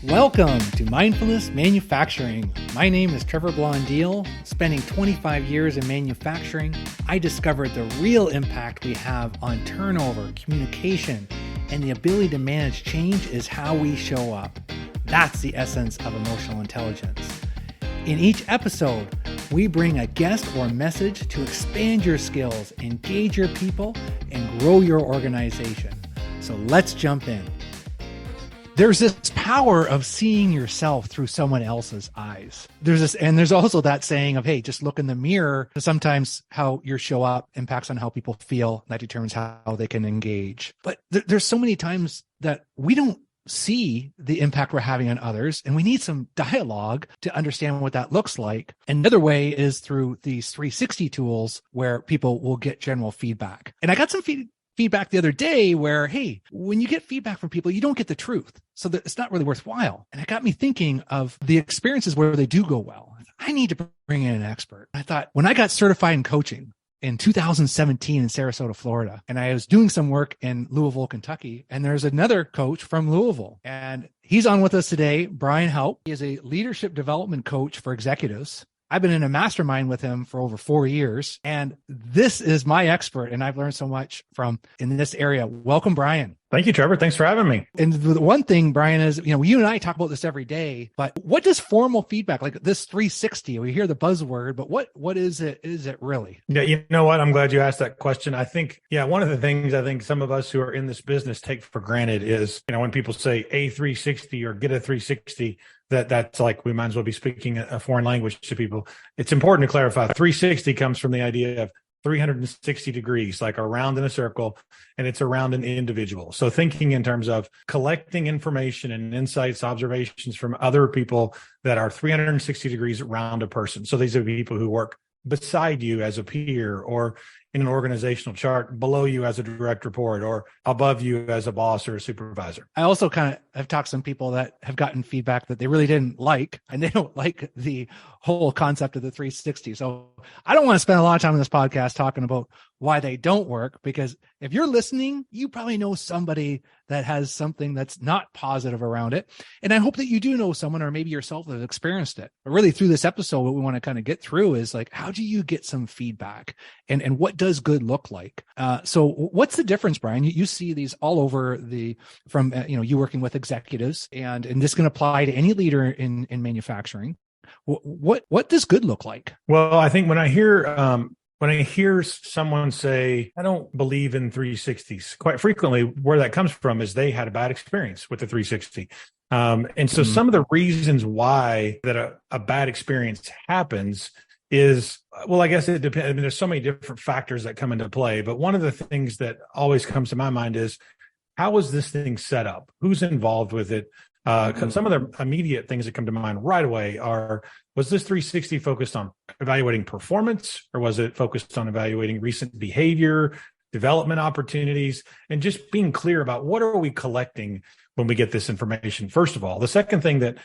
Welcome to Mindfulness Manufacturing. My name is Trevor Blondeel. Spending 25 years in manufacturing, I discovered the real impact we have on turnover, communication, and the ability to manage change is how we show up. That's the essence of emotional intelligence. In each episode, we bring a guest or message to expand your skills, engage your people, and grow your organization. So let's jump in. There's this power of seeing yourself through someone else's eyes. There's also that saying of, hey, just look in the mirror. Sometimes how you show up impacts on how people feel. That determines how they can engage. But there's so many times that we don't see the impact we're having on others, and we need some dialogue to understand what that looks like. Another way is through these 360 tools where people will get general feedback. And I got some feedback the other day where, hey, when you get feedback from people, you don't get the truth. So that it's not really worthwhile. And it got me thinking of the experiences where they do go well. I need to bring in an expert. I thought when I got certified in coaching in 2017 in Sarasota, Florida, and I was doing some work in Louisville, Kentucky, and there's another coach from Louisville, and he's on with us today, Brian Houp. He is a leadership development coach for executives. I've been in a mastermind with him for over 4 years, and this is my expert, and I've learned so much from in this area. Welcome, Brian. Thank you, Trevor. Thanks for having me. And the one thing, Brian, is, you and I talk about this every day, but what does formal feedback, like this 360, we hear the buzzword, but what is it really? Yeah, you know what? I'm glad you asked that question. I think, one of the things I think some of us who are in this business take for granted is, when people say a 360 or get a 360, that's like we might as well be speaking a foreign language to people. It's important to clarify. 360 comes from the idea of 360 degrees, like around in a circle, and it's around an individual. So thinking in terms of collecting information and insights, observations from other people that are 360 degrees around a person. So these are people who work beside you as a peer, or in an organizational chart below you as a direct report, or above you as a boss or a supervisor. I also kind of have talked to some people that have gotten feedback that they really didn't like, and they don't like the whole concept of the 360. So I don't want to spend a lot of time on this podcast talking about why they don't work, because if you're listening, you probably know somebody that has something that's not positive around it. And I hope that you do know someone, or maybe yourself, that has experienced it. But really through this episode, what we want to kind of get through is like, how do you get some feedback, and what does good look like? So what's the difference, Brian? You see these all over from you working with executives, and this can apply to any leader in manufacturing. What does good look like? Well, I think when I hear someone say, I don't believe in 360s, quite frequently where that comes from is they had a bad experience with the 360. And so some of the reasons why that a bad experience happens is, well, I guess it depends. I mean, there's so many different factors that come into play, but one of the things that always comes to my mind is, how is this thing set up? Who's involved with it? Some of the immediate things that come to mind right away are, was this 360 focused on evaluating performance, or was it focused on evaluating recent behavior, development opportunities, and just being clear about what are we collecting when we get this information, first of all. The second thing that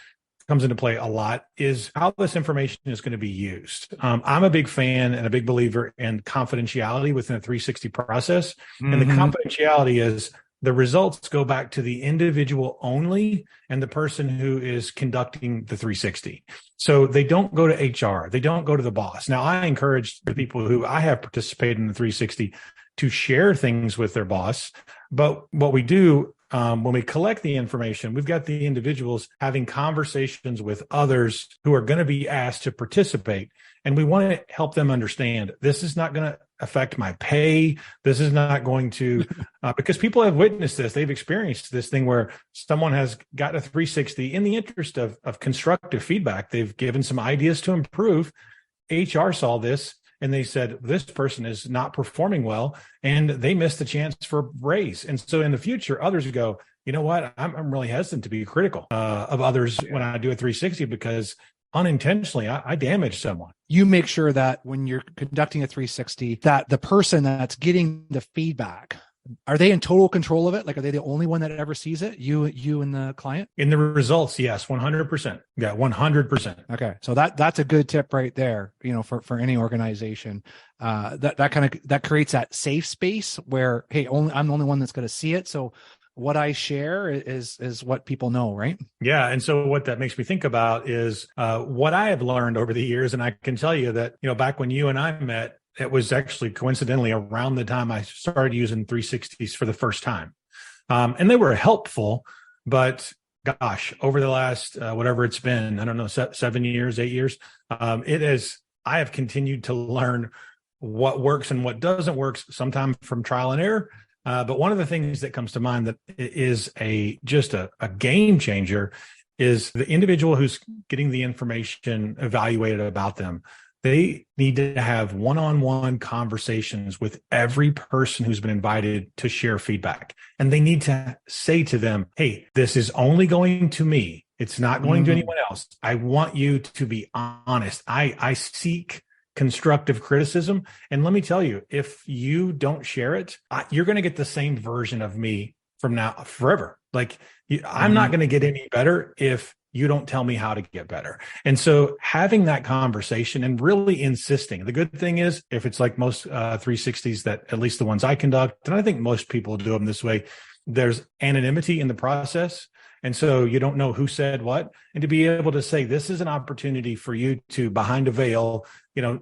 comes into play a lot is how this information is going to be used. I'm a big fan and a big believer in confidentiality within a 360 process. Mm-hmm. And the confidentiality is, the results go back to the individual only and the person who is conducting the 360. So they don't go to HR. They don't go to the boss. Now, I encourage the people who I have participated in the 360 to share things with their boss. But what we do when we collect the information, we've got the individuals having conversations with others who are going to be asked to participate. And we want to help them understand this is not going to affect my pay. This is not going to, because people have witnessed this. They've experienced this thing where someone has got a 360 in the interest of constructive feedback. They've given some ideas to improve. HR saw this and they said, this person is not performing well, and they missed the chance for a raise. And so in the future, others go, you know what? I'm really hesitant to be critical of others when I do a 360, because unintentionally, I damage someone. You make sure that when you're conducting a 360, that the person that's getting the feedback, Are they in total control of it? Like, are they the only one that ever sees it? You and the client? In the results, yes, 100%. Yeah, 100%. Okay. So that's a good tip right there, for any organization. That creates that safe space where, hey, I'm the only one that's going to see it. So what I share is what people know, right? Yeah. And so what that makes me think about is what I have learned over the years. And I can tell you that, back when you and I met, it was actually coincidentally around the time I started using 360s for the first time. And they were helpful, but gosh, over the last, whatever it's been, I don't know, 7 years, 8 years, I have continued to learn what works and what doesn't work, sometimes from trial and error. But one of the things that comes to mind that is just a game changer is the individual who's getting the information evaluated about them. They need to have one-on-one conversations with every person who's been invited to share feedback. And they need to say to them, hey, this is only going to me. It's not going to anyone else. I want you to be honest. I seek constructive criticism. And let me tell you, if you don't share it, you're going to get the same version of me from now forever. Like, I'm not going to get any better if you don't tell me how to get better. And so having that conversation and really insisting, the good thing is, if it's like most 360s, that at least the ones I conduct, and I think most people do them this way, there's anonymity in the process. And so you don't know who said what. And to be able to say, this is an opportunity for you to, behind a veil,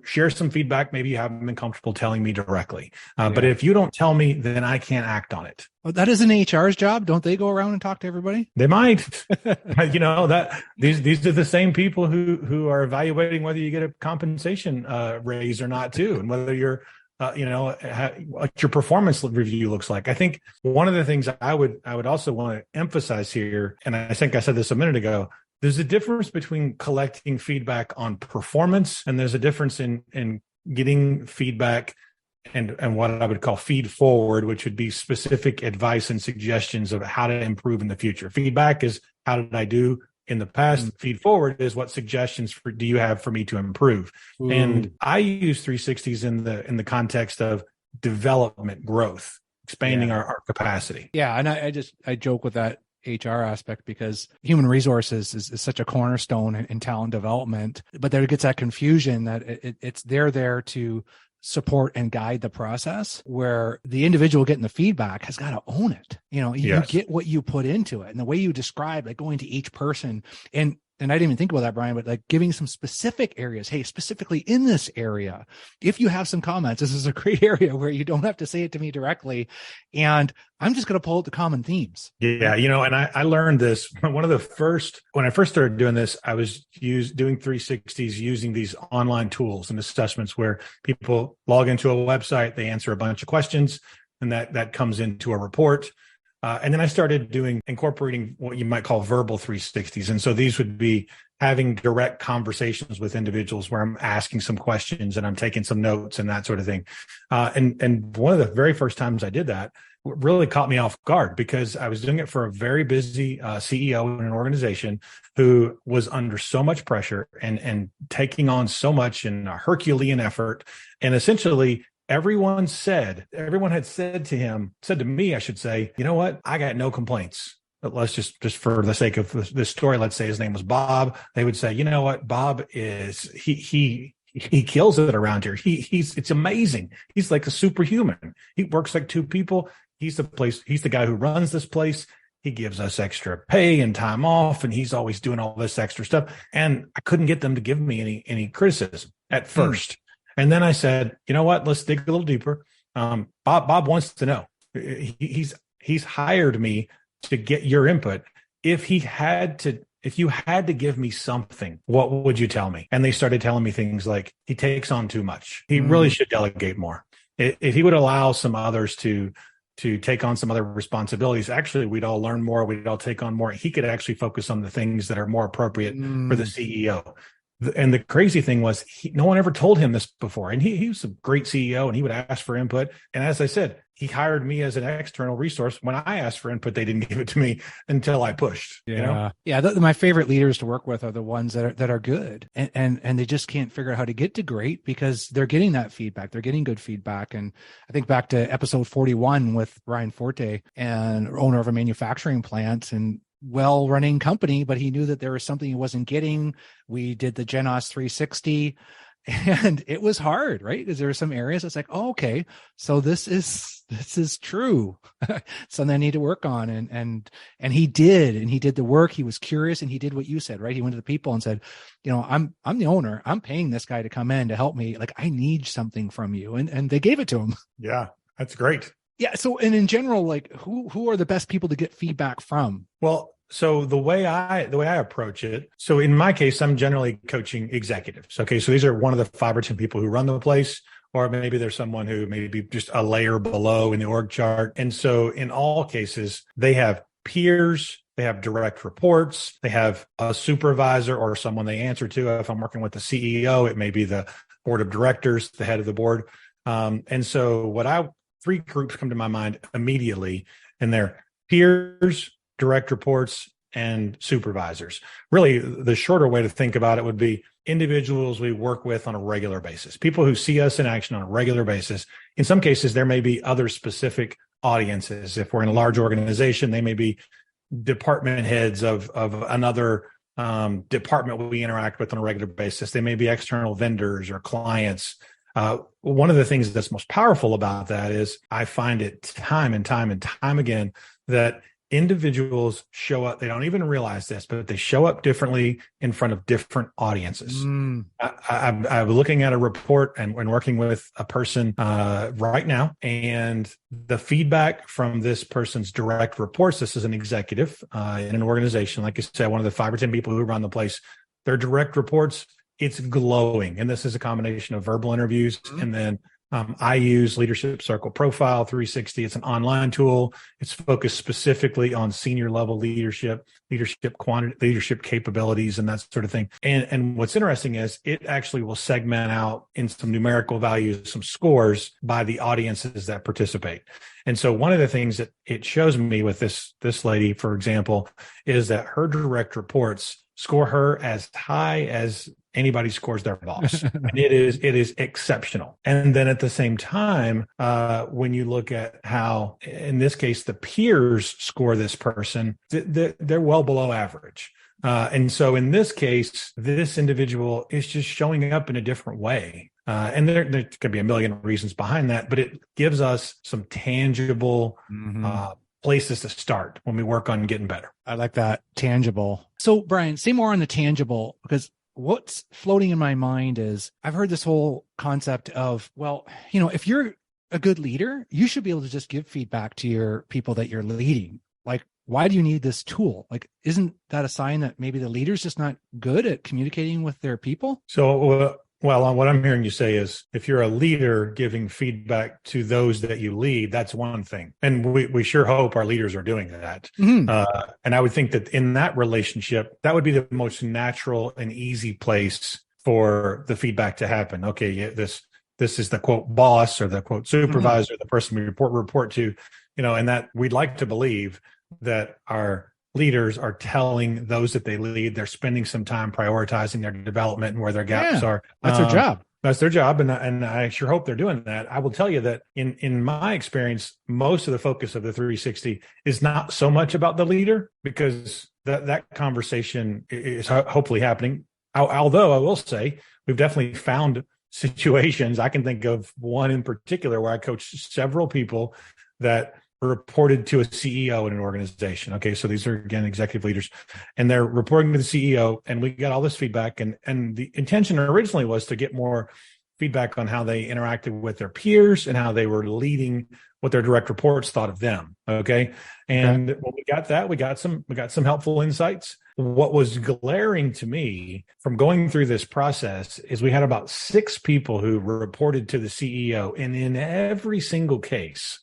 share some feedback. Maybe you haven't been comfortable telling me directly. But if you don't tell me, then I can't act on it. Well, that is an HR's job. Don't they go around and talk to everybody? They might. That these are the same people who are evaluating whether you get a compensation raise or not too, and whether you're what your performance review looks like. I think one of the things I would also want to emphasize here, and I think I said this a minute ago, there's a difference between collecting feedback on performance, and there's a difference in getting feedback and what I would call feed forward, which would be specific advice and suggestions of how to improve in the future. Feedback is, how did I do in the past? Feed forward is, what suggestions do you have for me to improve? And I use 360s in the context of development, growth, expanding our capacity. Yeah. And I joke with that HR aspect because human resources is such a cornerstone in talent development, but there gets that confusion that it's there to support and guide the process, where the individual getting the feedback has got to own it. You get what you put into it, and the way you describe, like going to each person and I didn't even think about that, Brian, but like giving some specific areas. Hey, specifically in this area, if you have some comments, this is a great area where you don't have to say it to me directly. And I'm just going to pull out the common themes. Yeah. And I learned this when I first started doing this, I was doing 360s using these online tools and assessments where people log into a website, they answer a bunch of questions, and that comes into a report. And then I started incorporating what you might call verbal 360s. And so these would be having direct conversations with individuals where I'm asking some questions and I'm taking some notes and that sort of thing. And one of the very first times I did that really caught me off guard, because I was doing it for a very busy CEO in an organization who was under so much pressure and taking on so much in a Herculean effort. And essentially, everyone had said to me, I should say, you know what? I got no complaints. But let's just for the sake of this story, let's say his name was Bob. They would say, you know what? Bob he kills it around here. It's amazing. He's like a superhuman. He works like two people. He's the guy who runs this place. He gives us extra pay and time off, and he's always doing all this extra stuff. And I couldn't get them to give me any criticism at first. And then I said, you know what? Let's dig a little deeper. Bob wants to know. He's hired me to get your input. If you had to give me something, what would you tell me? And they started telling me things like, he takes on too much. He really should delegate more. If he would allow some others to take on some other responsibilities, actually, we'd all learn more. We'd all take on more. He could actually focus on the things that are more appropriate for the CEO. And the crazy thing was, no one ever told him this before. And he was a great CEO, and he would ask for input. And as I said, he hired me as an external resource. When I asked for input, they didn't give it to me until I pushed. Yeah. You know? Yeah. My favorite leaders to work with are the ones that are good, and they just can't figure out how to get to great because they're getting that feedback. They're getting good feedback. And I think back to episode 41 with Brian Forte, and owner of a manufacturing plant and well-running company, but he knew that there was something he wasn't getting. We did the Genos 360, and it was hard, right? Because there were some areas it's like, oh, okay, so this is true. Something I need to work on. And he did the work. He was curious, and he did what you said, right? He went to the people and said, I'm the owner. I'm paying this guy to come in to help me. Like, I need something from you. And they gave it to him. Yeah, that's great. Yeah. So, and in general, like who are the best people to get feedback from? Well, so the way I approach it, so in my case, I'm generally coaching executives. Okay. So these are one of the 5 or 10 people who run the place, or maybe there's someone who maybe just a layer below in the org chart. And so in all cases, they have peers, they have direct reports, they have a supervisor or someone they answer to. If I'm working with the CEO, it may be the board of directors, the head of the board. And so 3 groups come to my mind immediately, and they're peers, direct reports, and supervisors. Really, the shorter way to think about it would be individuals we work with on a regular basis, people who see us in action on a regular basis. In some cases, there may be other specific audiences. If we're in a large organization, they may be department heads of another department we interact with on a regular basis. They may be external vendors or clients. One of the things that's most powerful about that is I find it time and time and time again that individuals show up. They don't even realize this, but they show up differently in front of different audiences. I'm looking at a report and working with a person right now, and the feedback from this person's direct reports, this is an executive in an organization, like I said, one of the 5 or 10 people who run the place, their direct reports, it's glowing. And this is a combination of verbal interviews. And then I use Leadership Circle Profile 360. It's an online tool. It's focused specifically on senior level leadership quantity, leadership capabilities, and that sort of thing. And what's interesting is it actually will segment out in some numerical values, some scores by the audiences that participate. And so one of the things that it shows me with this lady, for example, is that her direct reports score her as high as anybody scores their boss. And it is exceptional. And then at the same time, when you look at how, in this case, the peers score this person, they're well below average. And so in this case, this individual is just showing up in a different way. And there could be a million reasons behind that, but it gives us some tangible places to start when we work on getting better. I like that, tangible. So Brian, say more on the tangible, because what's floating in my mind is I've heard this whole concept of, well, if you're a good leader, you should be able to just give feedback to your people that you're leading. Like, why do you need this tool? Like, isn't that a sign that maybe the leader's just not good at communicating with their people? So, well, what I'm hearing you say is if you're a leader giving feedback to those that you lead, that's one thing. And we sure hope our leaders are doing that. And I would think that in that relationship, that would be the most natural and easy place for the feedback to happen. Okay, this is the quote boss or the quote supervisor, the person we report to, and that we'd like to believe that our leaders are telling those that they lead, they're spending some time prioritizing their development and where their gaps are. That's their job. That's their job. And I sure hope they're doing that. I will tell you that in my experience, most of the focus of the 360 is not so much about the leader, because that conversation is hopefully happening. Although I will say we've definitely found situations. I can think of one in particular where I coached several people that reported to a CEO in an organization. Okay, so these are, again, executive leaders, and they're reporting to the CEO, and we got all this feedback. And the intention originally was to get more feedback on how they interacted with their peers and how they were leading, what their direct reports thought of them. Okay, and when we got that, we got some helpful insights. What was glaring to me from going through this process is we had about 6 people who reported to the CEO, and in every single case,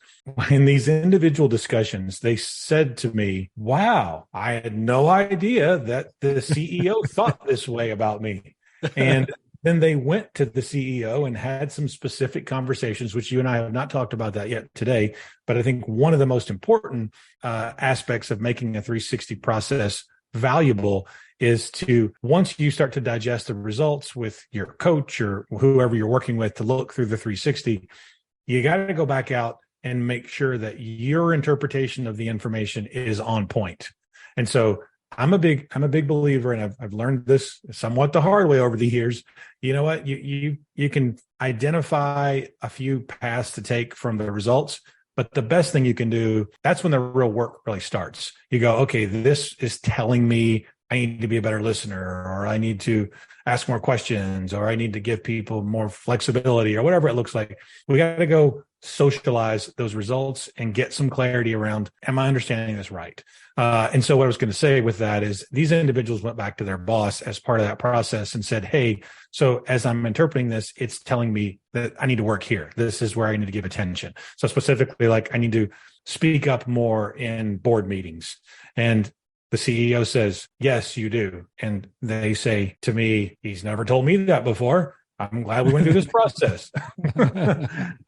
in these individual discussions, they said to me, wow, I had no idea that the CEO thought this way about me. And then they went to the CEO and had some specific conversations, which you and I have not talked about that yet today. But I think one of the most important aspects of making a 360 process valuable is to, once you start to digest the results with your coach or whoever you're working with to look through the 360, you got to go back out and make sure that your interpretation of the information is on point. And so I'm a big believer, and I've learned this somewhat the hard way over the years. You know what? You can identify a few paths to take from the results, but the best thing you can do, that's when the real work really starts. You go, okay, this is telling me I need to be a better listener, or I need to ask more questions, or I need to give people more flexibility, or whatever it looks like. We got to go socialize those results and get some clarity around, am I understanding this right? And so what I was going to say with that is these individuals went back to their boss as part of that process and said, hey, so as I'm interpreting this, it's telling me that I need to work here. This is where I need to give attention. So specifically, like I need to speak up more in board meetings. And the CEO says, yes, you do. And they say to me, he's never told me that before. I'm glad we went through this process.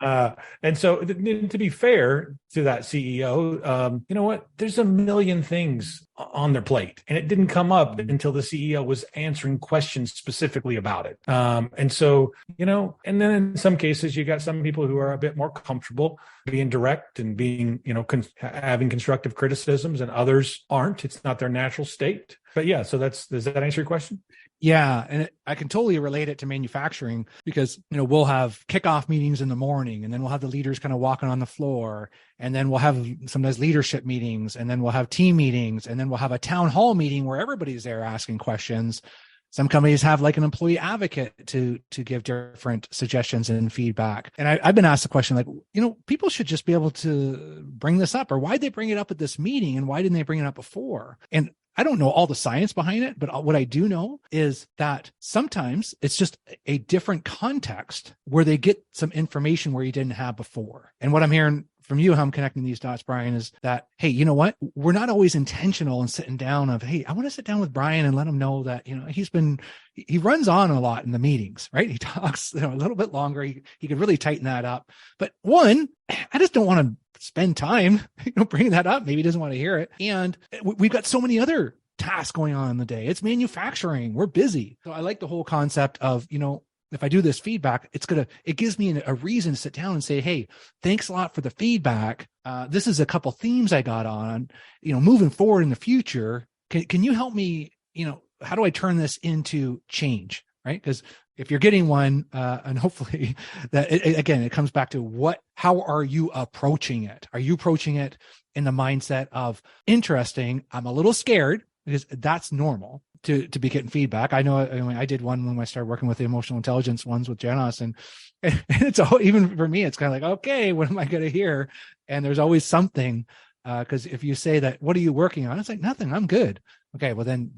And so to be fair to that CEO, you know what? There's a million things on their plate, and it didn't come up until the CEO was answering questions specifically about it. And so, you know, and then in some cases, you got some people who are a bit more comfortable being direct and being, you know, having constructive criticisms, and others aren't. It's not their natural state. But yeah, so does that answer your question? Yeah. And I can totally relate it to manufacturing because, you know, we'll have kickoff meetings in the morning, and then we'll have the leaders kind of walking on the floor, and then we'll have sometimes leadership meetings, and then we'll have team meetings, and then we'll have a town hall meeting where everybody's there asking questions. Some companies have like an employee advocate to give different suggestions and feedback. And I've been asked the question, like, you know, people should just be able to bring this up, or why'd they bring it up at this meeting, and why didn't they bring it up before? And I don't know all the science behind it, but what I do know is that sometimes it's just a different context where they get some information where you didn't have before. And what I'm hearing from you, how I'm connecting these dots, Brian, is that, hey, you know what? We're not always intentional in sitting down of, hey, I want to sit down with Brian and let him know that, you know, he runs on a lot in the meetings, right? He talks, you know, a little bit longer. He could really tighten that up. But one, I just don't want to spend time, you know, bringing that up. Maybe he doesn't want to hear it. And we've got so many other tasks going on in the day. It's manufacturing. We're busy. So I like the whole concept of, you know, if I do this feedback, it gives me a reason to sit down and say, hey, thanks a lot for the feedback. This is a couple themes I got on, you know, moving forward in the future. Can you help me, you know, how do I turn this into change? Right? Because if you're getting one, and hopefully that it comes back to how are you approaching it? Are you approaching it in the mindset of interesting? I'm a little scared, because that's normal to be getting feedback. I know, I mean, I did one when I started working with the emotional intelligence ones with Janos, and it's all, even for me, it's kind of like, okay, what am I going to hear? And there's always something, because if you say that, what are you working on? It's like, nothing, I'm good. Okay, well then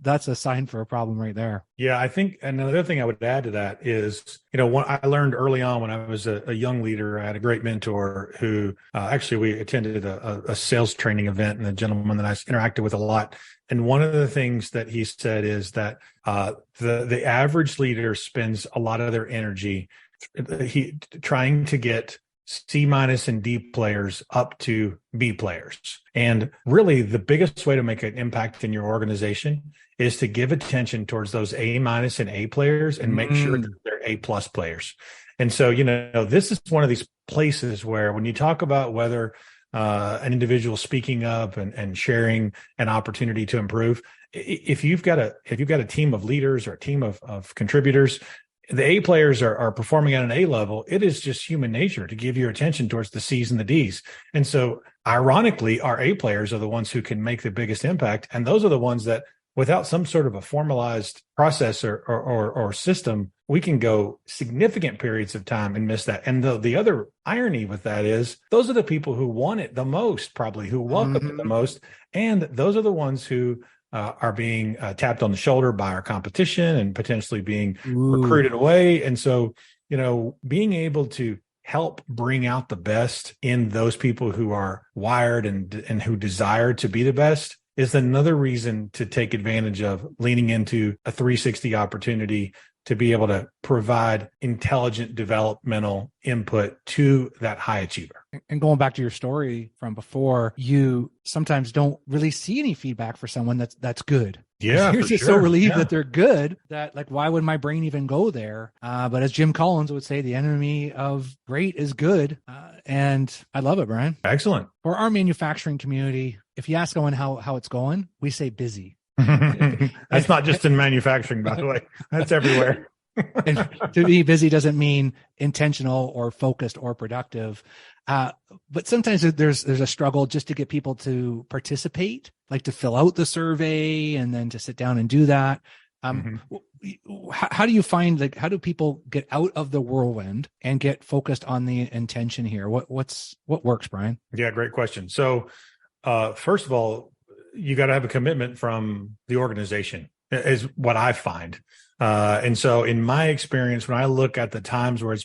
that's a sign for a problem right there. Yeah, I think another thing I would add to that is, you know, what I learned early on when I was a young leader. I had a great mentor who actually we attended a sales training event, and a gentleman that I interacted with a lot. And one of the things that he said is that the average leader spends a lot of their energy trying to get C- and D players up to B players. And really the biggest way to make an impact in your organization is to give attention towards those A- and A players, and make sure that they're A+ players. And so, you know, this is one of these places where when you talk about whether an individual speaking up and sharing an opportunity to improve, if you've got a team of leaders or a team of contributors, the A players are performing at an A level, it is just human nature to give your attention towards the C's and the D's. And so ironically, our A players are the ones who can make the biggest impact. And those are the ones that, without some sort of a formalized process or system, we can go significant periods of time and miss that. And the other irony with that is those are the people who want it the most, probably, who welcome it the most. And those are the ones who are being tapped on the shoulder by our competition and potentially being recruited away. And so, you know, being able to help bring out the best in those people who are wired and who desire to be the best is another reason to take advantage of leaning into a 360 opportunity to be able to provide intelligent developmental input to that high achiever. And going back to your story from before, you sometimes don't really see any feedback for someone that's good. Yeah, You're for just sure. so relieved that they're good that, like, why would my brain even go there? But as Jim Collins would say, the enemy of great is good. And I love it, Brian. Excellent. For our manufacturing community, if you ask someone how it's going, we say busy. That's not just in manufacturing, by the way. That's everywhere. And to be busy doesn't mean intentional or focused or productive. But sometimes there's a struggle just to get people to participate, like to fill out the survey and then to sit down and do that. How do you find, like, how do people get out of the whirlwind and get focused on the intention here? What works, Brian? Yeah, great question. So, first of all, you got to have a commitment from the organization, is what I find. And so in my experience, when I look at the times where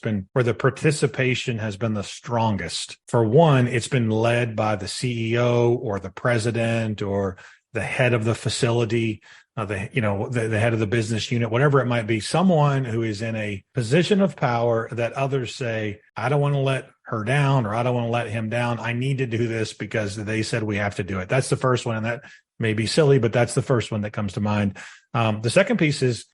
the participation has been the strongest, for one, it's been led by the CEO or the president or the head of the facility, the head of the business unit, whatever it might be, someone who is in a position of power that others say, I don't want to let her down, or I don't want to let him down. I need to do this because they said we have to do it. That's the first one. And that may be silly, but that's the first one that comes to mind. The second piece is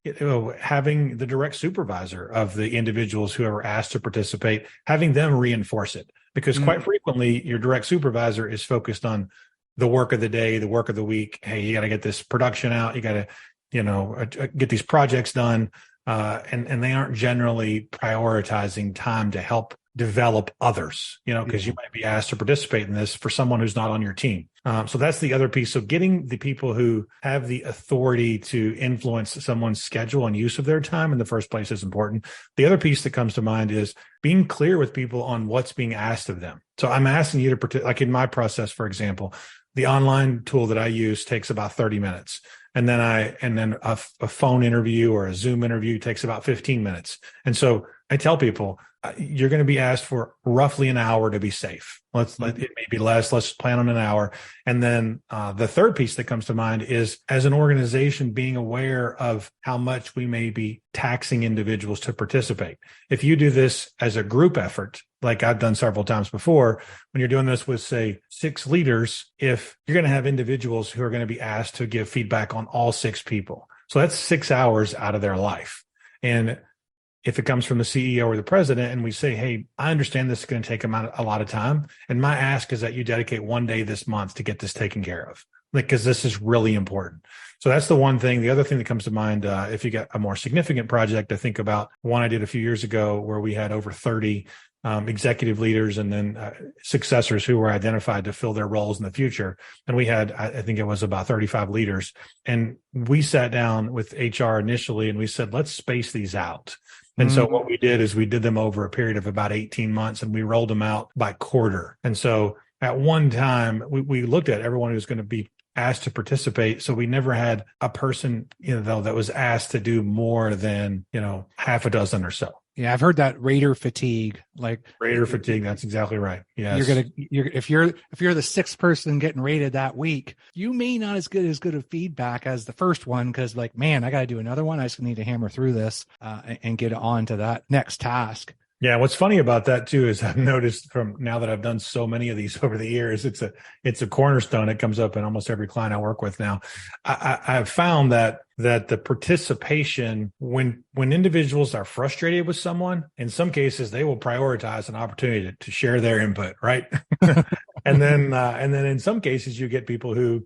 having the direct supervisor of the individuals who are asked to participate, having them reinforce it, because quite frequently your direct supervisor is focused on the work of the day, the work of the week. Hey, you got to get this production out. You got to, get these projects done. And they aren't generally prioritizing time to help develop others, because you might be asked to participate in this for someone who's not on your team. So that's the other piece. So getting the people who have the authority to influence someone's schedule and use of their time in the first place is important. The other piece that comes to mind is being clear with people on what's being asked of them. So I'm asking you to participate, like in my process, for example, the online tool that I use takes about 30 minutes. And then a phone interview or a Zoom interview takes about 15 minutes. And so I tell people, you're going to be asked for roughly an hour to be safe. It may be less. Let's plan on an hour. And then the third piece that comes to mind is, as an organization, being aware of how much we may be taxing individuals to participate. If you do this as a group effort, like I've done several times before, when you're doing this with, say, 6 leaders, if you're going to have individuals who are going to be asked to give feedback on all 6 people. So that's 6 hours out of their life. And if it comes from the CEO or the president and we say, hey, I understand this is going to take them a lot of time, and my ask is that you dedicate one day this month to get this taken care of, because this is really important. So that's the one thing. The other thing that comes to mind, if you get a more significant project, I think about one I did a few years ago where we had over 30 executive leaders and then successors who were identified to fill their roles in the future. And we had, I think it was about 35 leaders. And we sat down with HR initially and we said, let's space these out. And so what we did is we did them over a period of about 18 months and we rolled them out by quarter. And so at one time, we looked at everyone who's going to be asked to participate. So we never had a person, that was asked to do more than, half a dozen or so. Yeah, I've heard that raider fatigue. Raider fatigue. That's exactly right. Yes. If you're the 6th person getting rated that week, you may not as good of feedback as the first one, because man, I got to do another one. I just need to hammer through this and get on to that next task. Yeah, what's funny about that too is I've noticed from now that I've done so many of these over the years, it's a cornerstone. It comes up in almost every client I work with now. I've found that the participation, when individuals are frustrated with someone, in some cases they will prioritize an opportunity to share their input, right? And then in some cases you get people who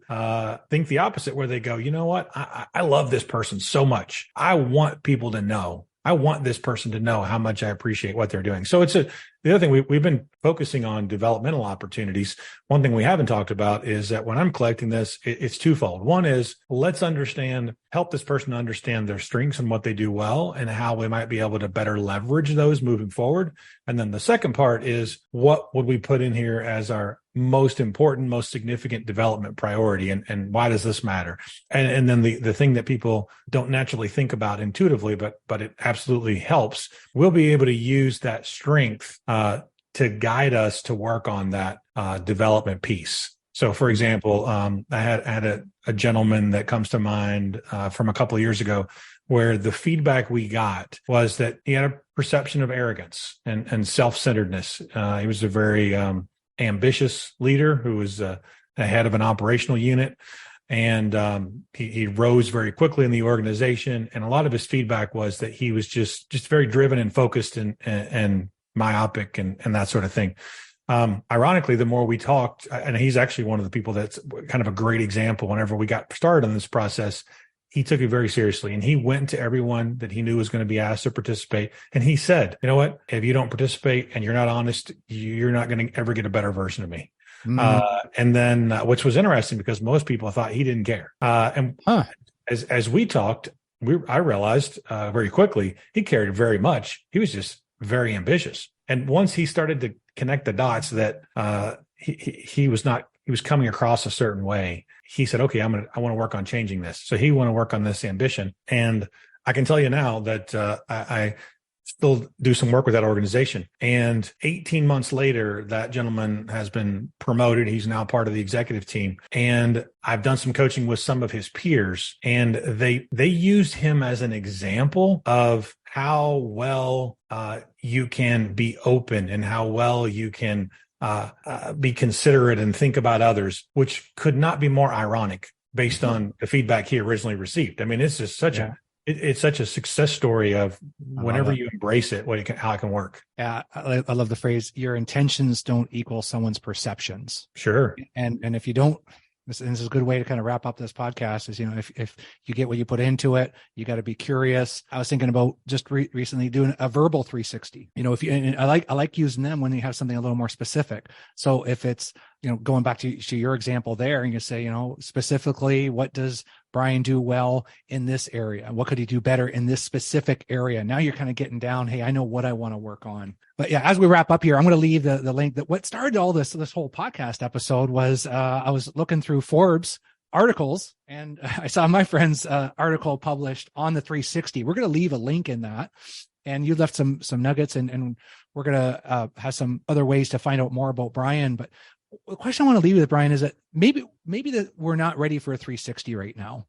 think the opposite, where they go, you know what, I love this person so much. I want people to know. I want this person to know how much I appreciate what they're doing. So the other thing, we've been focusing on developmental opportunities. One thing we haven't talked about is that when I'm collecting this, it's twofold. One is, let's help this person understand their strengths and what they do well and how we might be able to better leverage those moving forward. And then the second part is, what would we put in here as our most important, most significant development priority, and why does this matter? And then the thing that people don't naturally think about intuitively, but it absolutely helps. We'll be able to use that strength to guide us to work on that development piece. So, for example, I had a gentleman that comes to mind from a couple of years ago, where the feedback we got was that he had a perception of arrogance and self-centeredness. He was a very ambitious leader who was the head of an operational unit. And he rose very quickly in the organization. And a lot of his feedback was that he was just very driven and focused and myopic and that sort of thing. Ironically, the more we talked, and he's actually one of the people that's kind of a great example. Whenever we got started on this process, he took it very seriously, and he went to everyone that he knew was going to be asked to participate. And he said, you know what, if you don't participate and you're not honest, you're not going to ever get a better version of me. And then, which was interesting because most people thought he didn't care. As we talked, I realized very quickly he cared very much. He was just very ambitious. And once he started to connect the dots that he was coming across a certain way, he said, okay, I want to work on changing this. So he want to work on this ambition. And I can tell you now that I still do some work with that organization. And 18 months later, that gentleman has been promoted. He's now part of the executive team. And I've done some coaching with some of his peers, and they used him as an example of how well you can be open and how well you can be considerate and think about others, which could not be more ironic based on the feedback he originally received. I mean, it's just such it's such a success story of whenever you embrace it, how it can work. Yeah, I love the phrase, your intentions don't equal someone's perceptions. Sure. And if you don't, this is a good way to kind of wrap up this podcast is, if you get what you put into it, you got to be curious. I was thinking about just recently doing a verbal 360. And I like using them when you have something a little more specific. So if it's, going back to your example there, and you say, specifically, what does Brian do well in this area? What could he do better in this specific area? Now you're kind of getting down, hey, I know what I want to work on. But yeah, as we wrap up here, I'm going to leave the link that what started all this whole podcast episode was I was looking through Forbes articles, and I saw my friend's article published on the 360. We're going to leave a link in that. And you left some nuggets, and we're going to have some other ways to find out more about Brian. But the question I want to leave with, Brian, is that maybe that we're not ready for a 360 right now.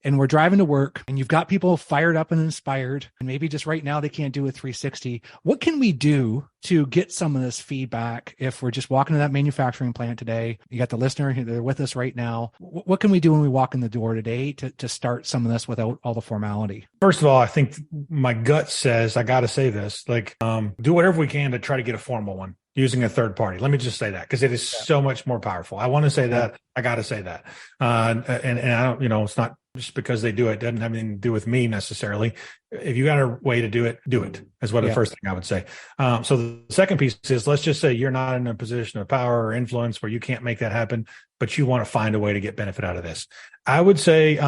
And we're driving to work, and you've got people fired up and inspired, and maybe just right now they can't do a 360. What can we do to get some of this feedback if we're just walking to that manufacturing plant today? You got the listener, they're with us right now. What can we do when we walk in the door today to start some of this without all the formality? First of all, I think my gut says, I got to say this, do whatever we can to try to get a formal one using a third party. Let me just say that, because it is so much more powerful. I want to say that. I got to say that. And I don't, it's not just because they do it, doesn't have anything to do with me necessarily. If you got a way to do it is what the first thing I would say. So the second piece is, let's just say you're not in a position of power or influence where you can't make that happen, but you want to find a way to get benefit out of this. I would say,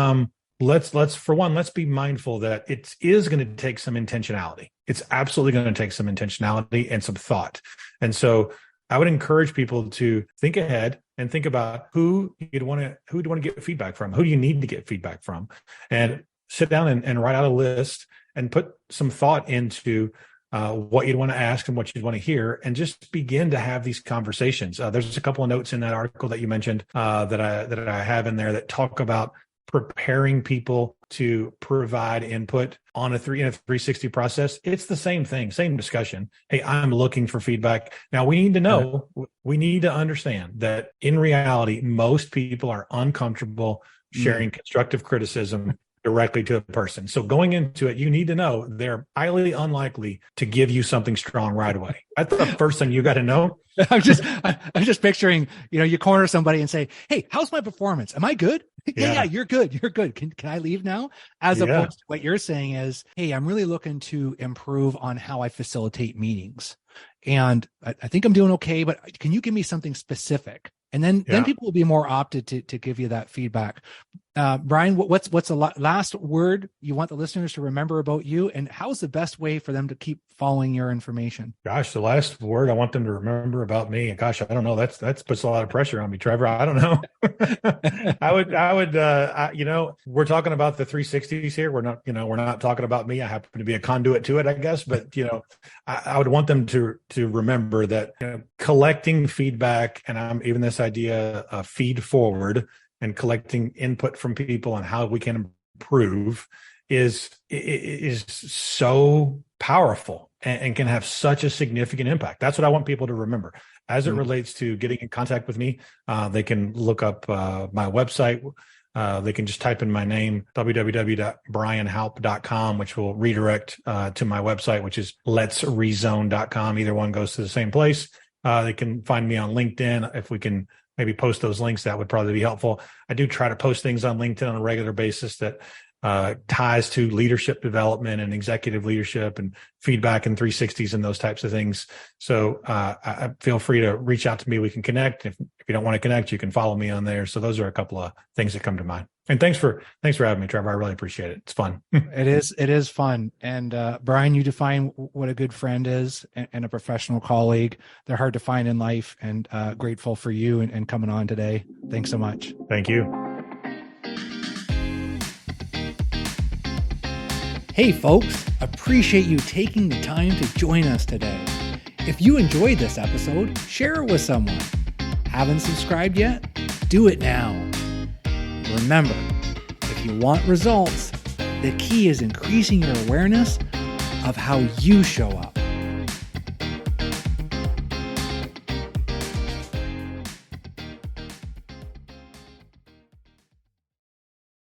let's be mindful that it is going to take some intentionality. It's absolutely going to take some intentionality and some thought. And so I would encourage people to think ahead and think about who do you want to get feedback from? Who do you need to get feedback from? And sit down and write out a list and put some thought into what you'd want to ask and what you'd want to hear, and just begin to have these conversations. There's a couple of notes in that article that you mentioned that I have in there that talk about preparing people to provide input in a 360 process. It's the same thing, same discussion. Hey, I'm looking for feedback. Now we need to know, we need to understand that in reality, most people are uncomfortable sharing constructive criticism directly to a person. So going into it, you need to know they're highly unlikely to give you something strong right away. That's the first thing you got to know. I'm just picturing, you corner somebody and say, hey, how's my performance? Am I good? Yeah, you're good. You're good. Can I leave now? As opposed to what you're saying is, hey, I'm really looking to improve on how I facilitate meetings. And I think I'm doing okay, but can you give me something specific? And then people will be more opted to give you that feedback. Brian, what's the last word you want the listeners to remember about you, and how's the best way for them to keep following your information? Gosh, the last word I want them to remember about me. Gosh, I don't know. That puts a lot of pressure on me, Trevor. I don't know. We're talking about the 360s here. We're not talking about me. I happen to be a conduit to it, I guess. But, I would want them to remember that collecting feedback, and I'm even this idea of feed forward, and collecting input from people on how we can improve is so powerful and can have such a significant impact. That's what I want people to remember. As it relates to getting in contact with me, they can look up my website. They can just type in my name, www.brianhoup.com, which will redirect to my website, which is letsrezone.com. Either one goes to the same place. They can find me on LinkedIn. If we can maybe post those links, that would probably be helpful. I do try to post things on LinkedIn on a regular basis that ties to leadership development and executive leadership and feedback and 360s and those types of things. So I feel free to reach out to me. We can connect. If you don't want to connect, you can follow me on there. So those are a couple of things that come to mind. And thanks for having me, Trevor. I really appreciate it. It's fun. It is fun. And Brian, you define what a good friend is and a professional colleague. They're hard to find in life, and grateful for you and coming on today. Thanks so much. Thank you. Hey folks, appreciate you taking the time to join us today. If you enjoyed this episode, share it with someone. Haven't subscribed yet? Do it now. Remember, if you want results, the key is increasing your awareness of how you show up.